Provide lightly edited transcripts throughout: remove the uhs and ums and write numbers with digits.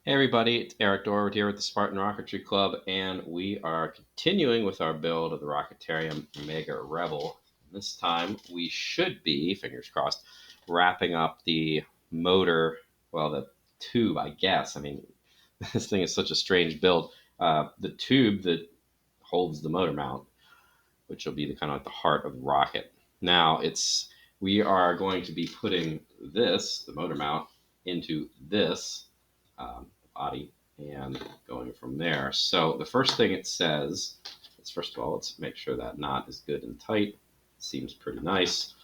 Hey everybody, it's Eric Dorward here with the Spartan Rocketry Club, and we are continuing with our build of the Rocketarium Mega Rebel. This time we should be, fingers crossed, wrapping up the motor, well, the tube, I guess. I mean, this thing is such a strange build. The tube that holds the motor mount, which will be the kind of like the heart of the rocket. Now, we are going to be putting this, the motor mount, into this body and going from there. So the first thing it says is, first of all, let's make sure that knot is good and tight. Seems pretty nice.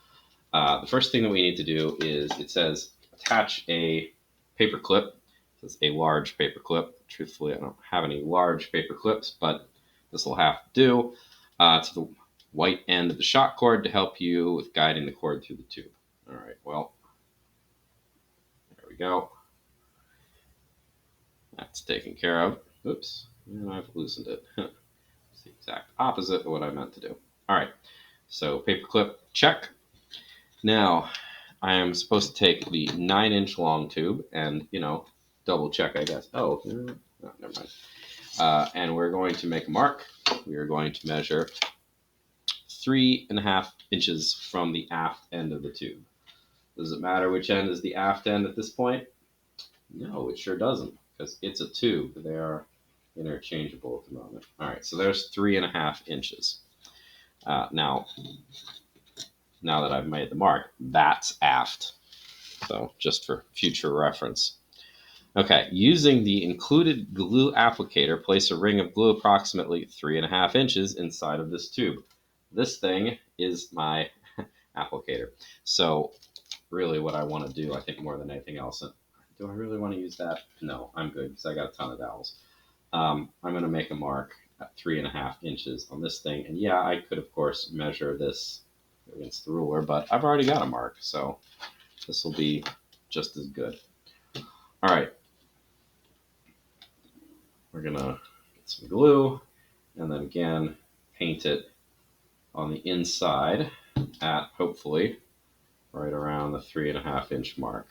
The first thing that we need to do is, it says attach a paper clip. It says a large paper clip. Truthfully, I don't have any large paper clips, but this will have to do, to the white end of the shock cord to help you with guiding the cord through the tube. All right, well, there we go. That's taken care of. Oops, and I've loosened it. It's the exact opposite of what I meant to do. All right, so paperclip, check. Now, I am supposed to take the 9-inch long tube and, double check, I guess. Oh, no, never mind. And we're going to make a mark. We are going to measure 3.5 inches from the aft end of the tube. Does it matter which end is the aft end at this point? No, it sure doesn't, because it's a tube. They are interchangeable at the moment. All right, so there's 3.5 inches. Now that I've made the mark, that's aft. So just for future reference. Okay, using the included glue applicator, place a ring of glue approximately 3.5 inches inside of this tube. This thing is my applicator. So really what I want to do, I think more than anything else, do I really want to use that? No, I'm good because I got a ton of dowels. I'm going to make a mark at 3.5 inches on this thing. And yeah, I could, of course, measure this against the ruler, but I've already got a mark, so this will be just as good. All right. We're going to get some glue and then again paint it on the inside at, hopefully, right around the 3.5 inch mark.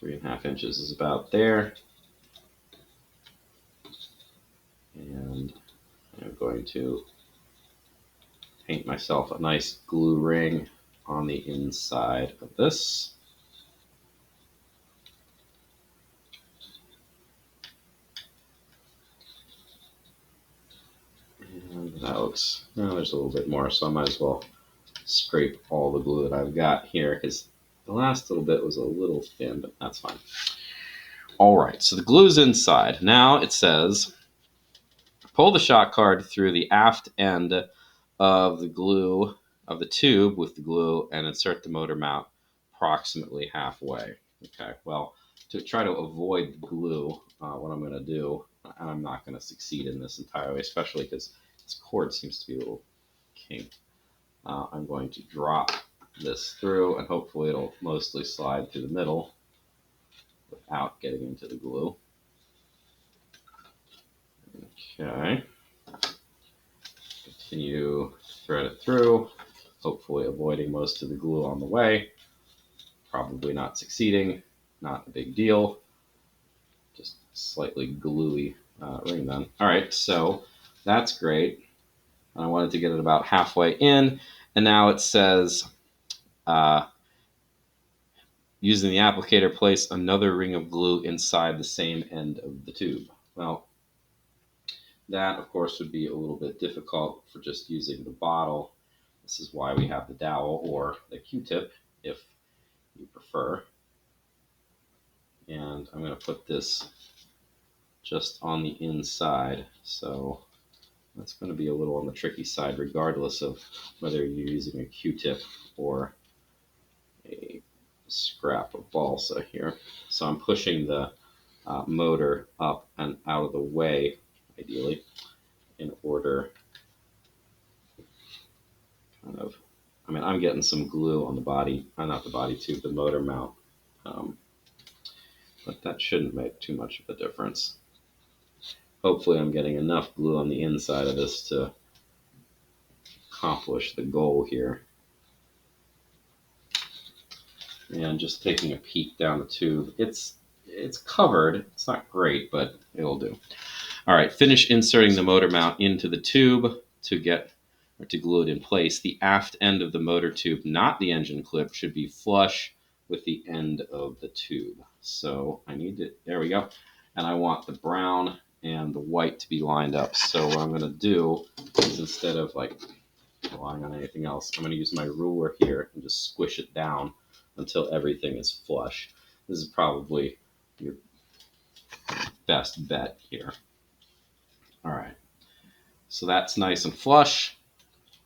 3.5 inches is about there. And I'm going to paint myself a nice glue ring on the inside of this. And that looks, well, there's a little bit more, so I might as well scrape all the glue that I've got here because the last little bit was a little thin, but that's fine. All right, so the glue's inside. Now it says, pull the shock card through the aft end of the glue, of the tube with the glue, and insert the motor mount approximately halfway. Okay, well, to try to avoid the glue, what I'm going to do, and I'm not going to succeed in this entirely, especially because this cord seems to be a little kinked. I'm going to drop this through, and hopefully it'll mostly slide through the middle without getting into the glue. Okay. Continue to thread it through, hopefully avoiding most of the glue on the way. Probably not succeeding, not a big deal. Just slightly gluey ring then. All right, so that's great. I wanted to get it about halfway in, and now it says, using the applicator, place another ring of glue inside the same end of the tube. Well, that, of course, would be a little bit difficult for just using the bottle. This is why we have the dowel or the Q-tip, if you prefer. And I'm going to put this just on the inside. So that's going to be a little on the tricky side, regardless of whether you're using a Q-tip or a scrap of balsa here. So I'm pushing the motor up and out of the way, ideally, in order kind of, I mean, I'm getting some glue on the body, not the body tube, the motor mount, but that shouldn't make too much of a difference. Hopefully I'm getting enough glue on the inside of this to accomplish the goal here. And just taking a peek down the tube, it's covered. It's not great, but it'll do. All right, finish inserting the motor mount into the tube to glue it in place. The aft end of the motor tube, not the engine clip, should be flush with the end of the tube. So I need to, there we go. And I want the brown and the white to be lined up. So what I'm going to do is, instead of like relying on anything else, I'm going to use my ruler here and just squish it down until everything is flush. This is probably your best bet here. All right, so that's nice and flush.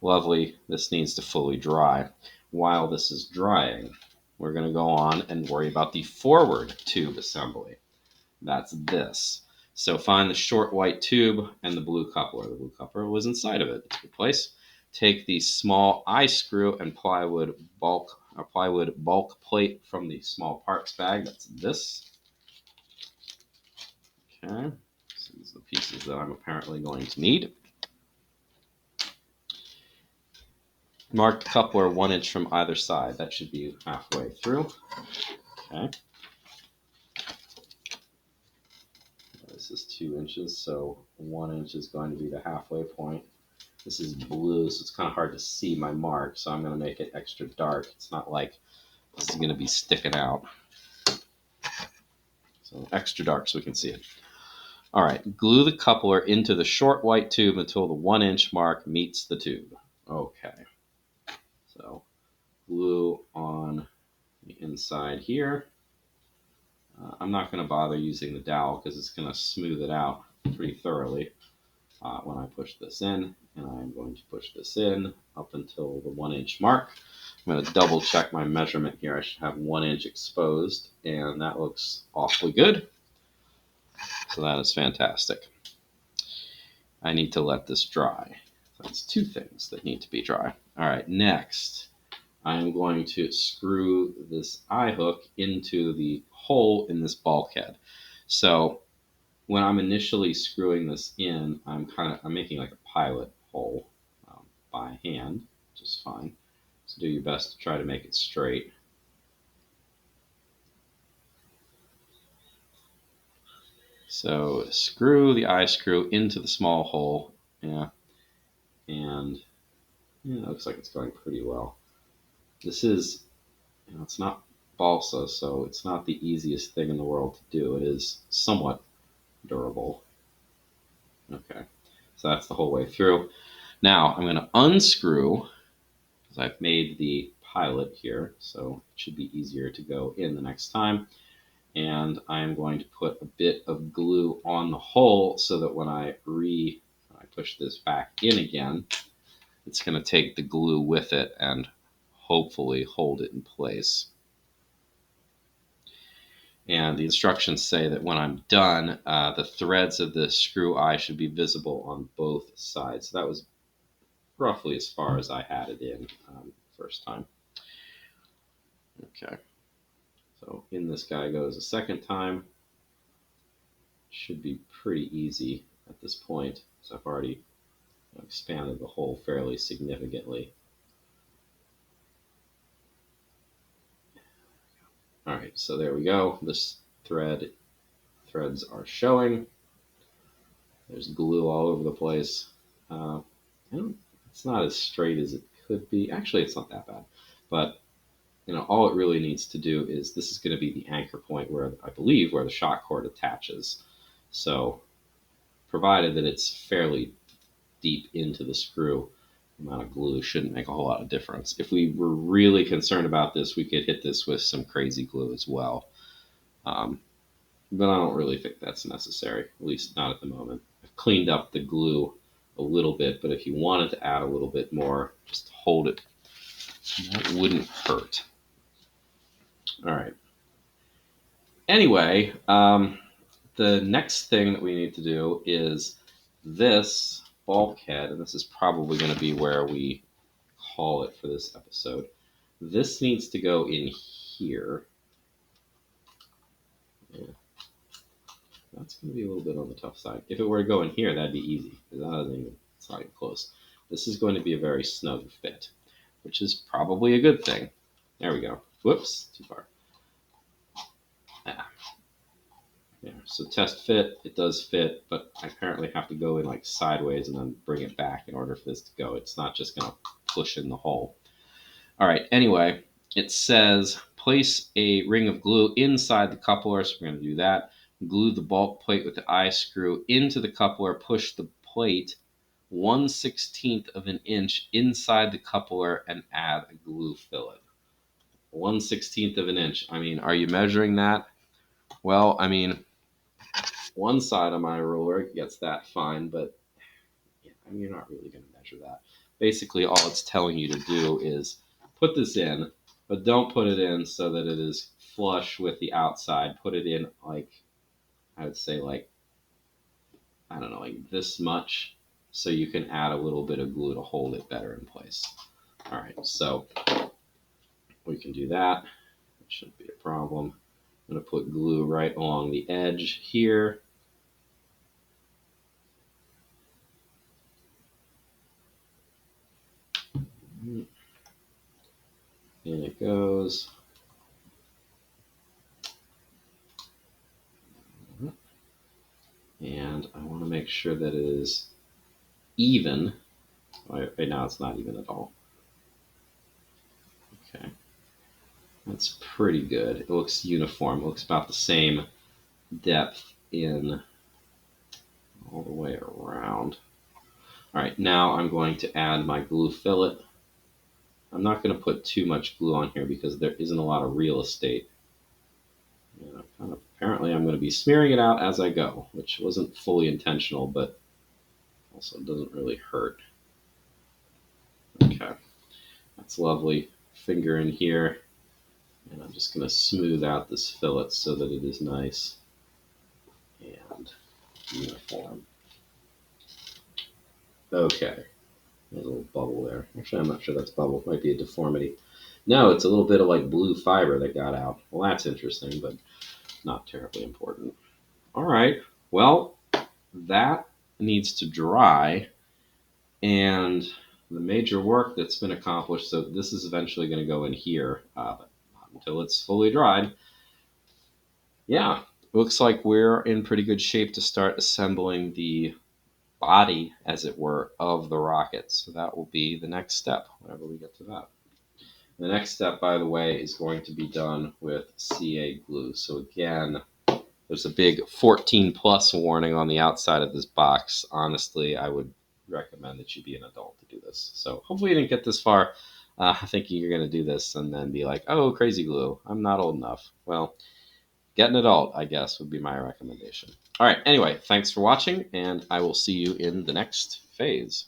Lovely. This needs to fully dry. While this is drying, we're going to go on and worry about the forward tube assembly. That's this. So find the short white tube and the blue coupler. The blue coupler was inside of it. It's replaced. Take the small eye screw and plywood bulk plate from the small parts bag. That's this. Okay. So these are the pieces that I'm apparently going to need. Mark the coupler 1 inch from either side. That should be halfway through. Okay. This is 2 inches, so 1 inch is going to be the halfway point. This is blue, so it's kind of hard to see my mark, so I'm going to make it extra dark. It's not like this is going to be sticking out. So extra dark so we can see it. All right, glue the coupler into the short white tube until the 1 inch mark meets the tube. Okay. So glue on the inside here. I'm not going to bother using the dowel because it's going to smooth it out pretty thoroughly when I push this in. And I'm going to push this in up until the 1 inch mark. I'm going to double check my measurement here. I should have 1 inch exposed, and that looks awfully good. So that is fantastic. I need to let this dry. That's 2 things that need to be dry. All right, next, I'm going to screw this eye hook into the hole in this bulkhead. So when I'm initially screwing this in, I'm making like a pilot hole by hand, which is fine. So do your best to try to make it straight. So screw the eye screw into the small hole, yeah, and it looks like it's going pretty well. This is, it's not balsa, so it's not the easiest thing in the world to do. It is somewhat durable. Okay, so that's the whole way through. Now I'm going to unscrew, because I've made the pilot here, so it should be easier to go in the next time. And I'm going to put a bit of glue on the hole so that when I push this back in again, it's going to take the glue with it and hopefully hold it in place. And the instructions say that when I'm done, the threads of the screw eye should be visible on both sides. So that was roughly as far as I had it in first time. Okay. So in this guy goes a second time. Should be pretty easy at this point, so I've already expanded the hole fairly significantly. All right, so there we go. This threads are showing. There's glue all over the place. It's not as straight as it could be. Actually, it's not that bad, but all it really needs to do is, this is going to be the anchor point where I believe where the shock cord attaches. So provided that it's fairly deep into the screw, the amount of glue shouldn't make a whole lot of difference. If we were really concerned about this, we could hit this with some crazy glue as well. But I don't really think that's necessary, at least not at the moment. I've cleaned up the glue a little bit, but if you wanted to add a little bit more, just hold it. That wouldn't hurt. All right. Anyway, the next thing that we need to do is this bulkhead, and this is probably going to be where we call it for this episode. This needs to go in here. Yeah. That's going to be a little bit on the tough side. If it were to go in here, that'd be easy, because it's not even close. This is going to be a very snug fit, which is probably a good thing. There we go. Whoops, too far. Yeah, so test fit, it does fit, but I apparently have to go in like sideways and then bring it back in order for this to go. It's not just going to push in the hole. All right, anyway, it says place a ring of glue inside the coupler, so we're going to do that. Glue the bulk plate with the eye screw into the coupler, push the plate 1/16 of an inch inside the coupler and add a glue fillet. 1/16 of an inch. I mean, are you measuring that? Well, I mean, one side of my ruler gets that fine, but yeah, I mean, you're not really going to measure that. Basically, all it's telling you to do is put this in, but don't put it in so that it is flush with the outside. Put it in like, I would say like, I don't know, like this much, so you can add a little bit of glue to hold it better in place. All right, so we can do that. It shouldn't be a problem. I'm going to put glue right along the edge here. In it goes. And I want to make sure that it is even. Right now it's not even at all. Okay. That's pretty good. It looks uniform. It looks about the same depth in all the way around. All right, now I'm going to add my glue fillet. I'm not going to put too much glue on here because there isn't a lot of real estate. And apparently I'm going to be smearing it out as I go, which wasn't fully intentional, but also doesn't really hurt. Okay, that's lovely. Finger in here. And I'm just going to smooth out this fillet so that it is nice and uniform. Okay, there's a little bubble there. Actually, I'm not sure that's bubble. It might be a deformity. No, it's a little bit of like blue fiber that got out. Well, that's interesting, but not terribly important. All right, well, that needs to dry. And the major work that's been accomplished, so this is eventually going to go in here, but not until it's fully dried. Yeah, looks like we're in pretty good shape to start assembling the body, as it were, of the rocket. So that will be the next step whenever we get to that. The next step, by the way, is going to be done with CA glue. So again, there's a big 14 plus warning on the outside of this box. Honestly, I would recommend that you be an adult to do this. So hopefully you didn't get this far thinking you're going to do this and then be like, oh, crazy glue. I'm not old enough. Well, get an adult, I guess, would be my recommendation. All right, anyway, thanks for watching, and I will see you in the next phase.